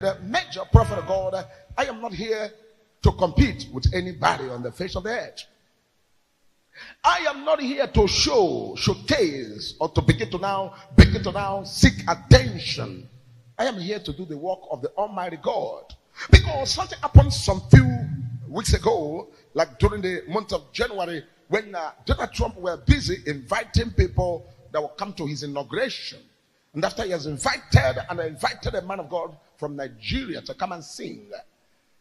The major prophet of God, I am not here to compete with anybody on the face of the earth. I am not here to showcase, or to begin to now seek attention. I am here to do the work of the Almighty God. Because something happened some few weeks ago, like during the month of January, when Donald Trump were busy inviting people that will come to his inauguration. And after he has invited a man of God from Nigeria to come and sing.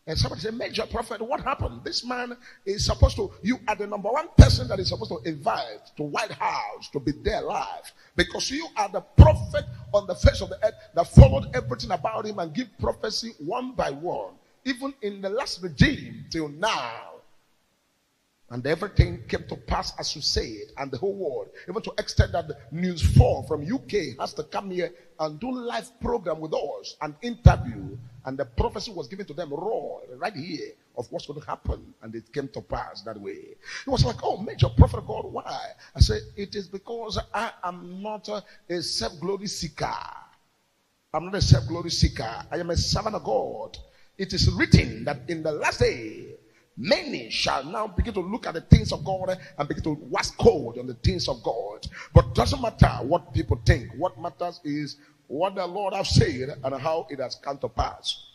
And somebody said, Major Prophet, what happened? This man is supposed to, you are the number one person that is supposed to invite to White House to be there live. Because you are the prophet on the face of the earth that followed everything about him and give prophecy one by one. Even in the last regime till now. And everything came to pass as you said, and the whole world, even to extend that News 4 from UK has to come here and do live program with us and interview. And the prophecy was given to them raw, right here, of what's going to happen. And it came to pass that way. It was like, oh, Major Prophet of God, why? I said, it is because I am not a self-glory seeker. I'm not a self-glory seeker. I am a servant of God. It is written that in the last day, many shall now begin to look at the things of God and begin to wax cold on the things of God. But it doesn't matter what people think. What matters is what the Lord has said and how it has come to pass.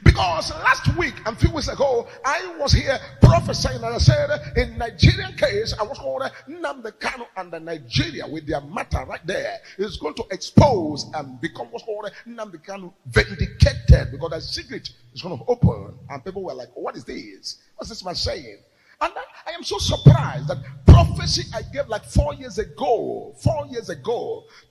Because last week and a few weeks ago, I was here prophesying and I said, in Nigerian case, I was called Nnamdi Kanu and the Nigeria with their matter right there is going to expose and become what's called Nnamdi Kanu vindicated, because the secret is going to open. And people were like, what is this? What's this man saying? And I am so surprised that prophecy I gave like 4 years ago,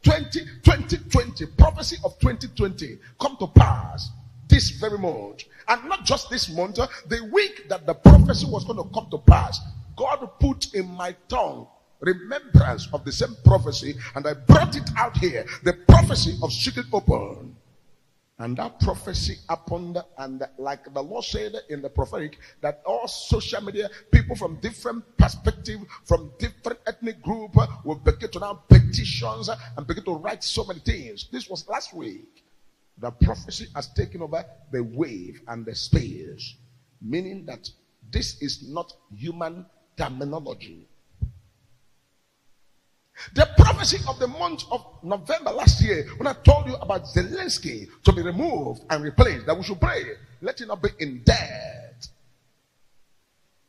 2020, prophecy of 2020 come to pass this very month. And not just this month, the week that the prophecy was going to come to pass, God put in my tongue remembrance of the same prophecy, and I brought it out here, the prophecy of secret open. And that prophecy happened, and like the Lord said in the prophetic, that all social media people from different perspective, from different ethnic group will begin to now petitions and begin to write so many things. This was last week. The prophecy has taken over the wave and the space, meaning that this is not human terminology. The prophecy of the month of November last year, when I told you about Zelensky to be removed and replaced, that we should pray, let it not be in debt.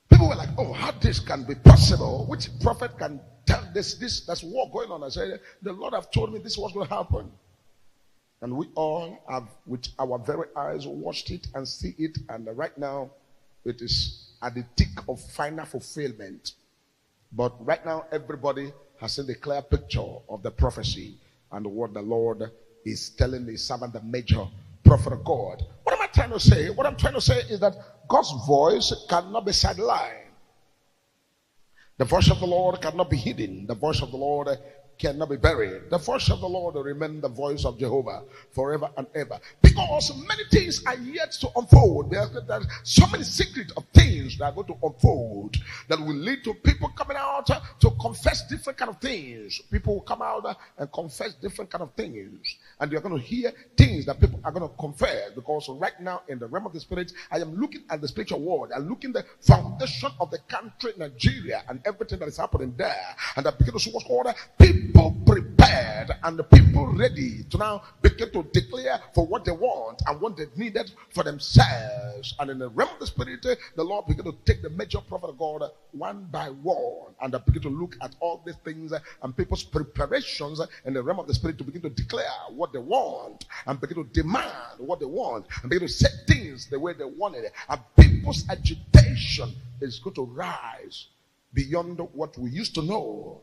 People were like, oh, how this can be possible? Which prophet can tell this? There's war going on. I said, the Lord have told me this was going to happen. And we all have, with our very eyes, watched it and see it. And right now, it is at the tick of final fulfillment. But right now, everybody has seen the clear picture of the prophecy and what the Lord is telling the servant, the major prophet of God. What am I trying to say? What I'm trying to say is that God's voice cannot be sidelined. The voice of the Lord cannot be hidden. The voice of the Lord cannot be buried. The voice of the Lord will remain the voice of Jehovah forever and ever. Because many things are yet to unfold. There are so many secrets of things that are going to unfold that will lead to people coming out to confess different kind of things. People will come out and confess different kind of things. And you're going to hear things that people are going to confess. Because right now in the realm of the spirit, I am looking at the spiritual world. I'm looking at the foundation of the country, Nigeria, and everything that is happening there. And I begin to see what's called people prepared and the people ready to now begin to declare for what they want and what they needed for themselves. And in the realm of the spirit, the Lord began to take the major prophet of God one by one, and I begin to look at all these things and people's preparations in the realm of the spirit to begin to declare what they want and begin to demand what they want and begin to set things the way they want it. And people's agitation is going to rise beyond what we used to know.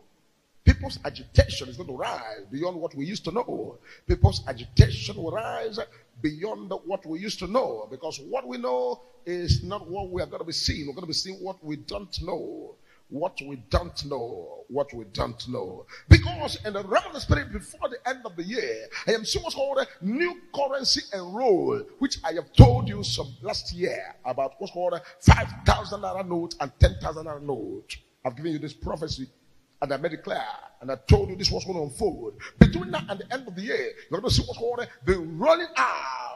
People's agitation is going to rise beyond what we used to know. People's agitation will rise beyond what we used to know. Because what we know is not what we are going to be seeing. We're going to be seeing what we don't know. What we don't know. What we don't know. Because in the realm of the spirit, before the end of the year, I am seeing what's called a new currency enroll, which I have told you some last year about what's called a 5,000 naira note and 10,000 naira note. I've given you this prophecy. And I made it clear, and I told you this was going to unfold. Between now and the end of the year, you're going to see what's called the rolling out